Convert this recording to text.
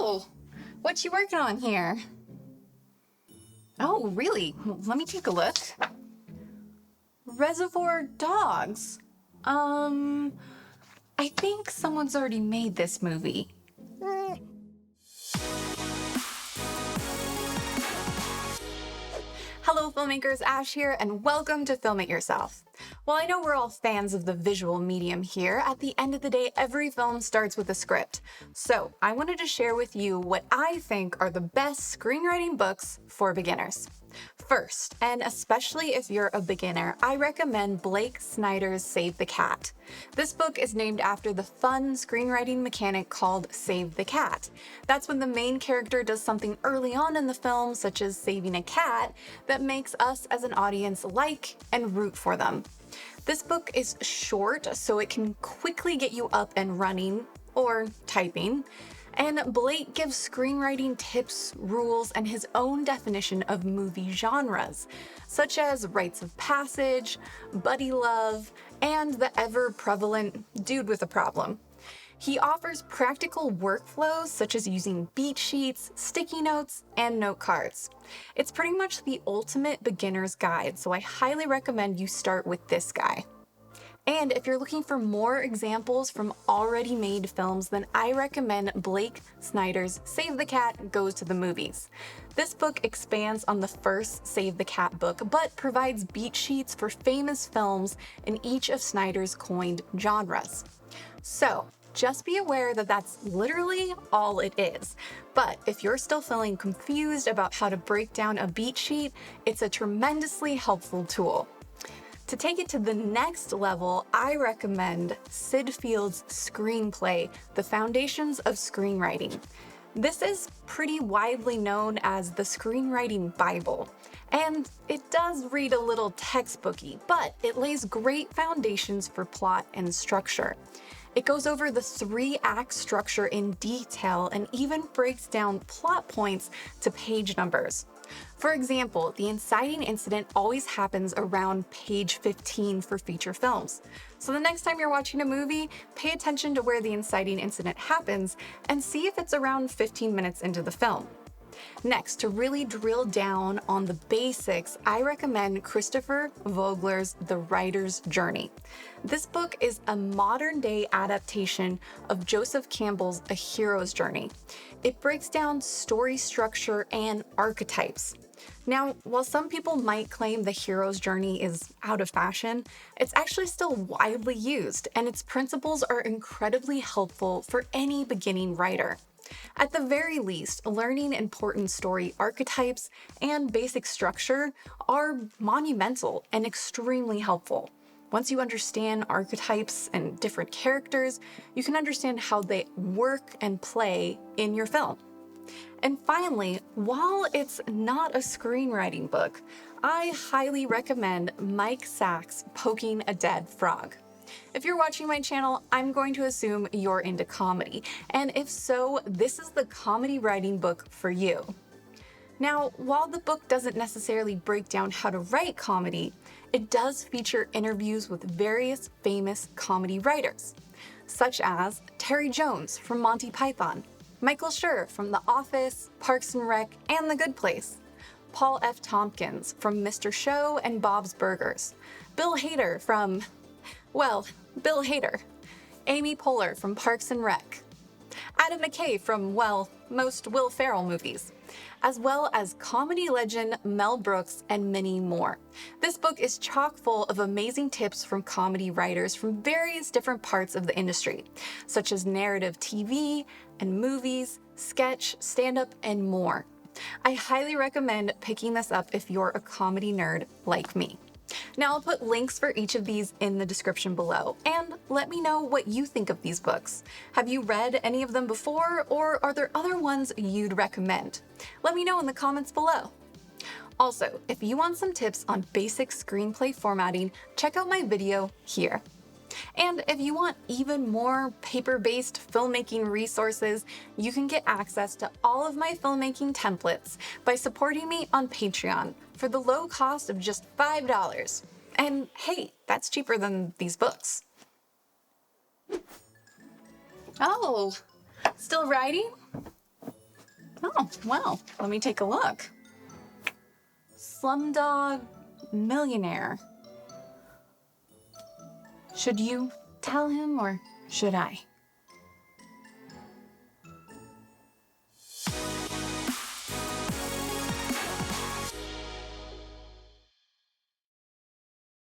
Oh, what you working on here? Oh, really? Let me take a look. Reservoir Dogs. I think someone's already made this movie. Hello filmmakers, Ash here, and welcome to Film It Yourself. While I know we're all fans of the visual medium here, at the end of the day, every film starts with a script. So I wanted to share with you what I think are the best screenwriting books for beginners. First, and especially if you're a beginner, I recommend Blake Snyder's Save the Cat. This book is named after the fun screenwriting mechanic called Save the Cat. That's when the main character does something early on in the film, such as saving a cat, that makes us as an audience like and root for them. This book is short, so it can quickly get you up and running, or typing. And Blake gives screenwriting tips, rules, and his own definition of movie genres, such as rites of passage, buddy love, and the ever-prevalent dude with a problem. He offers practical workflows such as using beat sheets, sticky notes, and note cards. It's pretty much the ultimate beginner's guide, so I highly recommend you start with this guy. And if you're looking for more examples from already made films, then I recommend Blake Snyder's Save the Cat Goes to the Movies. This book expands on the first Save the Cat book, but provides beat sheets for famous films in each of Snyder's coined genres. So, just be aware that that's literally all it is. But if you're still feeling confused about how to break down a beat sheet, it's a tremendously helpful tool. To take it to the next level, I recommend Sid Field's screenplay, The Foundations of Screenwriting. This is pretty widely known as the Screenwriting Bible, and it does read a little textbooky, but it lays great foundations for plot and structure. It goes over the 3-act structure in detail and even breaks down plot points to page numbers. For example, the inciting incident always happens around page 15 for feature films. So the next time you're watching a movie, pay attention to where the inciting incident happens and see if it's around 15 minutes into the film. Next, to really drill down on the basics, I recommend Christopher Vogler's The Writer's Journey. This book is a modern-day adaptation of Joseph Campbell's A Hero's Journey. It breaks down story structure and archetypes. Now, while some people might claim the hero's journey is out of fashion, it's actually still widely used, and its principles are incredibly helpful for any beginning writer. At the very least, learning important story archetypes and basic structure are monumental and extremely helpful. Once you understand archetypes and different characters, you can understand how they work and play in your film. And finally, while it's not a screenwriting book, I highly recommend Mike Sachs' Poking a Dead Frog. If you're watching my channel, I'm going to assume you're into comedy, and if so, this is the comedy writing book for you. Now, while the book doesn't necessarily break down how to write comedy, it does feature interviews with various famous comedy writers, such as Terry Jones from Monty Python, Michael Schur from The Office, Parks and Rec, and The Good Place, Paul F. Tompkins from Mr. Show and Bob's Burgers, Bill Hader from Bill Hader, Amy Poehler from Parks and Rec, Adam McKay from, most Will Ferrell movies, as well as comedy legend Mel Brooks and many more. This book is chock full of amazing tips from comedy writers from various different parts of the industry, such as narrative TV and movies, sketch, stand-up, and more. I highly recommend picking this up if you're a comedy nerd like me. Now I'll put links for each of these in the description below, and let me know what you think of these books. Have you read any of them before, or are there other ones you'd recommend? Let me know in the comments below. Also, if you want some tips on basic screenplay formatting, check out my video here. And if you want even more paper-based filmmaking resources, you can get access to all of my filmmaking templates by supporting me on Patreon for the low cost of just $5. And hey, that's cheaper than these books. Oh, still writing? Oh, well, let me take a look. Slumdog Millionaire. Should you tell him or should I?